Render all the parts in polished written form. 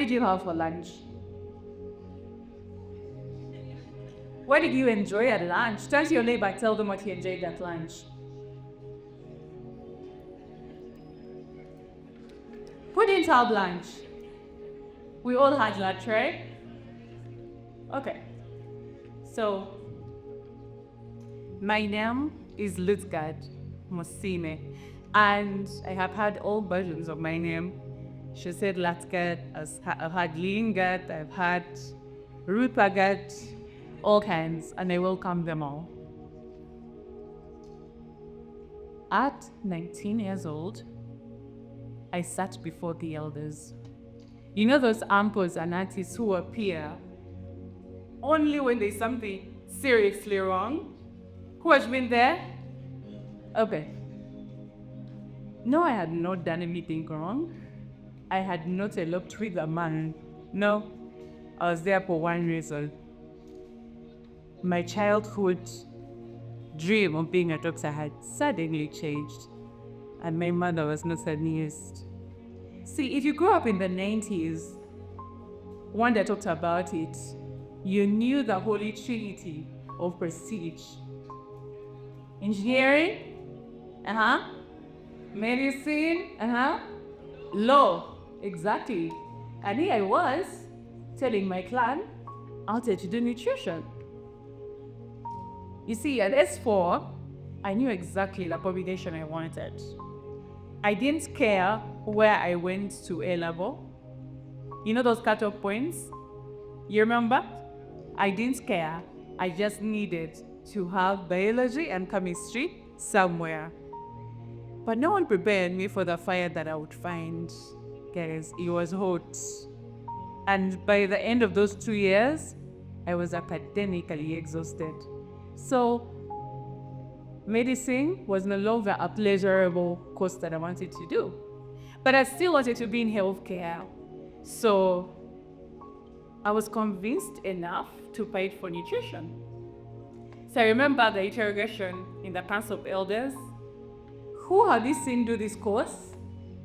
did you have for lunch? What did you enjoy at lunch? Turn to your neighbor, tell them what you enjoyed at lunch. Who didn't have lunch? We all had lunch, right? Okay. So, my name is Lutgard Musiime, and I have had all versions of my name. She said Lutgard, I've had Lingard, I've had Rutgard, all kinds, and I welcome them all. At 19 years old, I sat before the elders. You know those uncles and aunties who appear only when there's something seriously wrong? Who has been there? Okay. No, I had not done anything wrong. I had not eloped with a man. No, I was there for one reason. My childhood dream of being a doctor had suddenly changed, and my mother was not amused. See, if you grew up in the 90s, one that talked about it, you knew the holy trinity of prestige. Engineering, medicine, law, exactly. And here I was, telling my clan, I wanted to do nutrition. You see, at S4, I knew exactly the combination I wanted. I didn't care where I went to A level. You know those cutoff points? You remember? I didn't care. I just needed to have biology and chemistry somewhere. But no one prepared me for the fire that I would find. Guys, it was hot. And by the end of those 2 years, I was academically exhausted. So, medicine was no longer a pleasurable course that I wanted to do. But I still wanted to be in healthcare. So, I was convinced enough to fight for nutrition. So I remember the interrogation in the Council of Elders. Who have you seen do this course?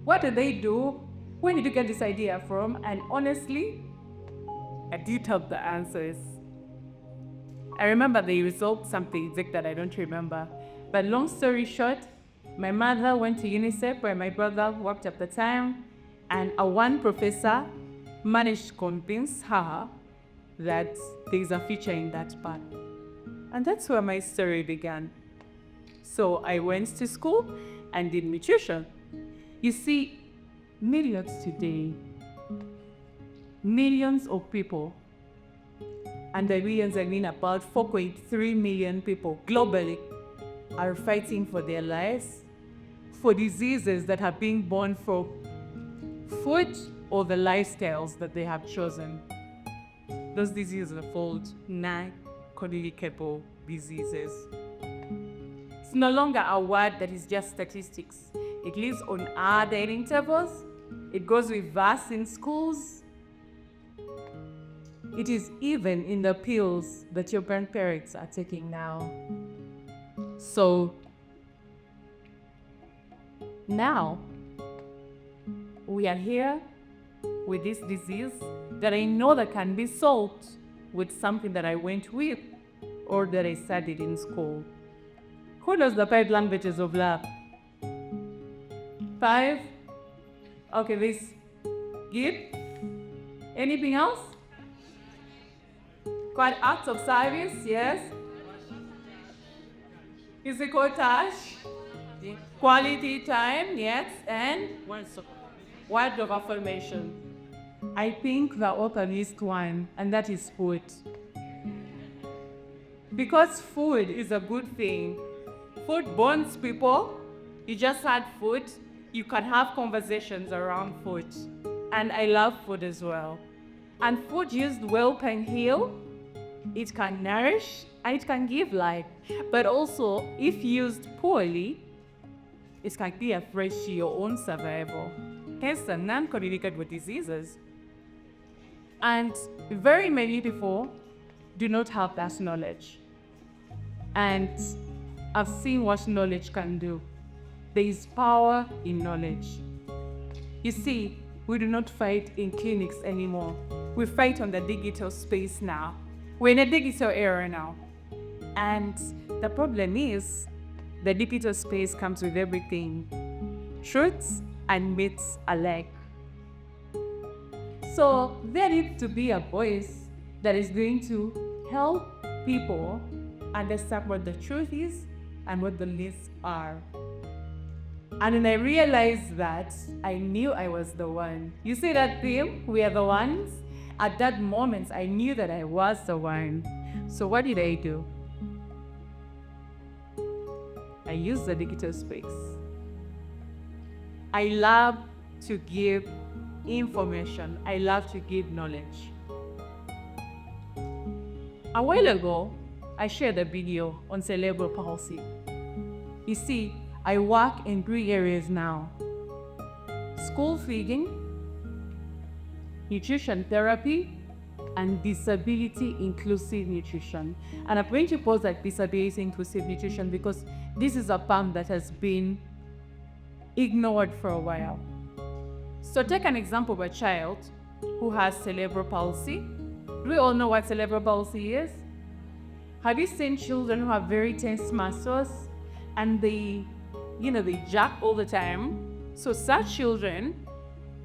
What did they do? Where did you get this idea from? And honestly, I did have the answers. I remember the results, something exact that I don't remember. But long story short, my mother went to UNICEF where my brother worked at the time, and a one professor managed to convince her that there's a future in that path. And that's where my story began. So I went to school and did nutrition. You see, millions today, millions of people, and the millions I mean about 4.3 million people globally, are fighting for their lives, for diseases that are being born from food or the lifestyles that they have chosen. Those diseases are called non-communicable diseases. It's no longer a word that is just statistics. It lives on our dining tables. It goes with us in schools. It is even in the pills that your grandparents are taking now. So now we are here with this disease that I know that can be solved with something that I went with or that I studied in school. Who knows the 5 languages of love? 5? Okay, this. Give? Anything else? Quite acts of service, yes. Physical touch. Quality time, yes. And word of affirmation. I think the author missed one, and that is food. Because food is a good thing. Food bonds people. You just had food. You can have conversations around food. And I love food as well. And food used well can heal. It can nourish, and it can give life. But also, if used poorly, it can be a threat to your own survival. Hence the non-communicable diseases. And very many people do not have that knowledge. And I've seen what knowledge can do. There is power in knowledge. You see, we do not fight in clinics anymore. We fight on the digital space now. We're in a digital era now. And the problem is, the digital space comes with everything, truths and myths alike. So there needs to be a voice that is going to help people understand what the truth is and what the myths are. And when I realized that, I knew I was the one. You see that theme? We are the ones. At that moment, I knew that I was the one. So what did I do? I used the digital space. I love to give information. I love to give knowledge. A while ago, I shared a video on cerebral palsy. You see, I work in 3 areas now: school feeding, nutrition therapy, and disability inclusive nutrition. And I'm going to pause at disability inclusive nutrition because this is a term that has been ignored for a while. So take an example of a child who has cerebral palsy. Do we all know what cerebral palsy is? Have you seen children who have very tense muscles and they jerk all the time? So such children,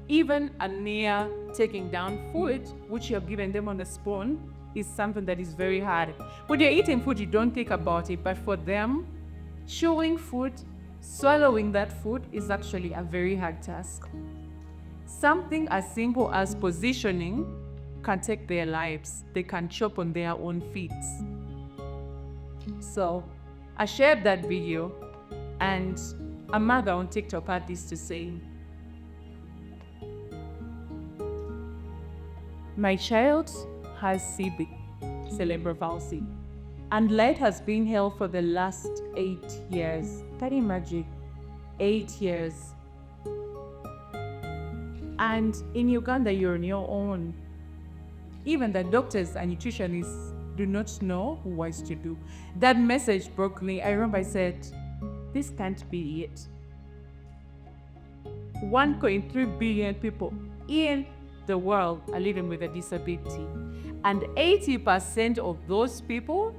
even near taking down food, which you have given them on the spoon, is something that is very hard. When you're eating food, you don't think about it, but for them, chewing food, swallowing that food is actually a very hard task. Something as simple as positioning can take their lives. They can chop on their own feet. So I shared that video, and a mother on TikTok had this to say: my child has CB, cerebral palsy, and light has been held for the last 8 years. Can you imagine? 8 years. And in Uganda, you're on your own. Even the doctors and nutritionists do not know what to do. That message broke me. I remember I said, this can't be it. 1.3 billion people in the world are living with a disability, and 80% of those people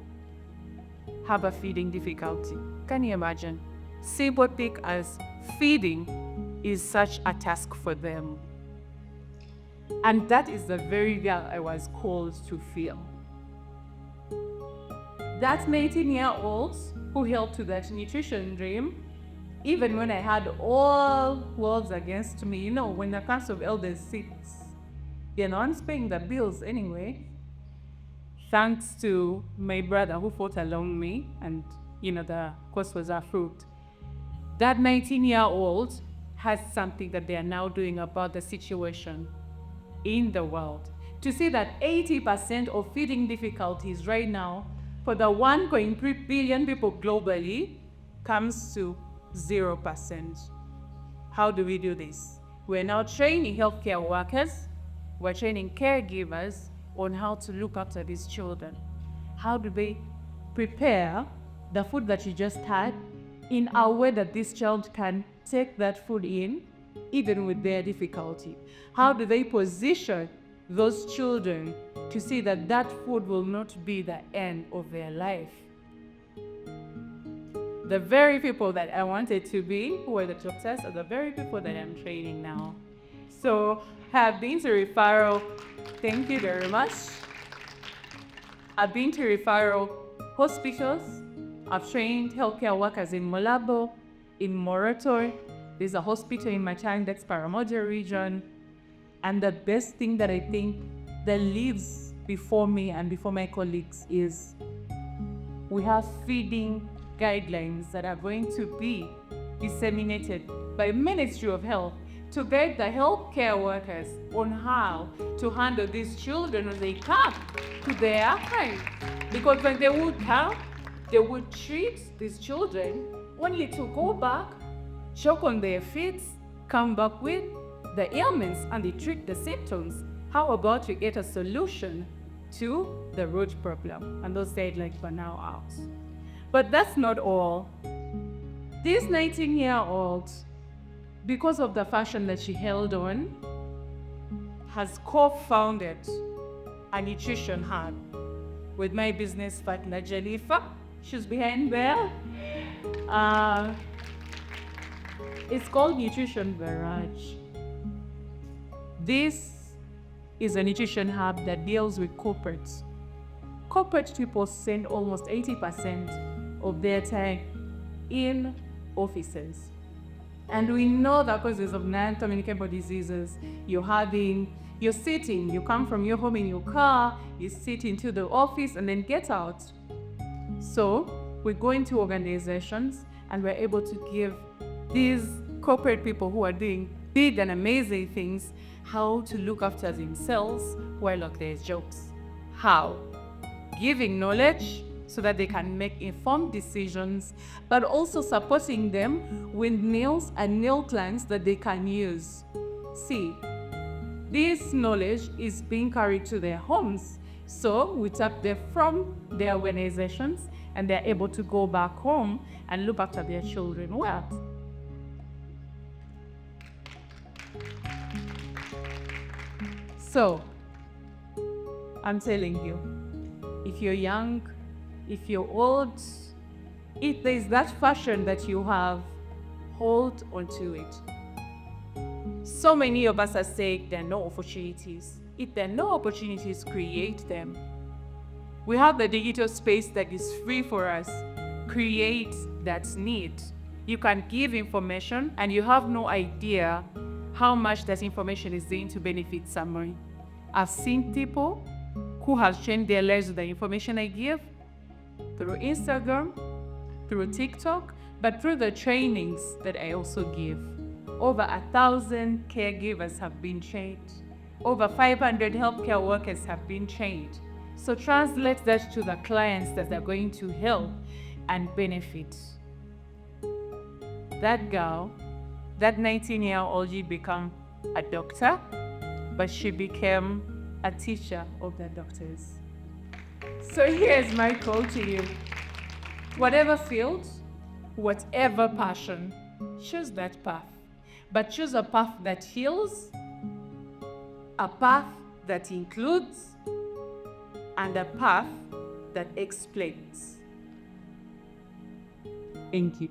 have a feeding difficulty. Can you imagine? Simple thing as feeding is such a task for them. And that is the very girl I was called to feel. That 19-year-old who held to that nutrition dream, even when I had all worlds against me, when the Council of Elders sits, I'm paying the bills anyway, thanks to my brother who fought along me, and the course was approved. That 19-year-old has something that they are now doing about the situation in the world. To see that 80% of feeding difficulties right now for the 1.3 billion people globally comes to 0%. How do we do this? We're now training healthcare workers, we're training caregivers on how to look after these children. How do they prepare the food that you just had in a way that this child can take that food in, even with their difficulty? How do they position those children to see that that food will not be the end of their life? The very people that I wanted to be, who are the doctors, are the very people that I'm training now. So have been to referral, thank you very much. I've been to referral hospitals. I've trained healthcare workers in Malabo, in Moroto. There's a hospital in my town that's Paramoja region. And the best thing that I think that lives before me and before my colleagues is we have feeding guidelines that are going to be disseminated by Ministry of Health to guide the healthcare workers on how to handle these children when they come to their archive. Because when they would come, they would treat these children only to go back, choke on their feet, come back with the ailments, and they treat the symptoms. How about you get a solution to the root problem? And those guidelines are now out. But that's not all. This 19-year-old, because of the fashion that she held on, has co-founded a nutrition hub with my business partner, Jalifa. She's behind there. It's called Nutrition Garage. This is a nutrition hub that deals with corporates. Corporate people spend almost 80% of their time in offices. And we know that causes of non-communicable diseases, you come from your home in your car, you sit into the office and then get out. So we go into organizations and we're able to give these corporate people who are doing big and amazing things how to look after themselves while on their jobs. How? Giving knowledge so that they can make informed decisions, but also supporting them with meals and meal plans that they can use. See, this knowledge is being carried to their homes. So we tap them from their organizations and they're able to go back home and look after their children well. So, I'm telling you, if you're young, if you're old, if there's that passion that you have, hold on to it. So many of us are saying there are no opportunities. If there are no opportunities, create them. We have the digital space that is free for us. Create that need. You can give information and you have no idea how much that information is going to benefit someone. I've seen people who have changed their lives with the information I give through Instagram, through TikTok, but through the trainings that I also give. Over 1,000 caregivers have been trained. Over 500 healthcare workers have been trained. So translate that to the clients that are going to help and benefit. That girl, that 19-year-old, she became a doctor, but she became a teacher of the doctors. So here's my call to you. Whatever field, whatever passion, choose that path. But choose a path that heals, a path that includes, and a path that explains. Thank you.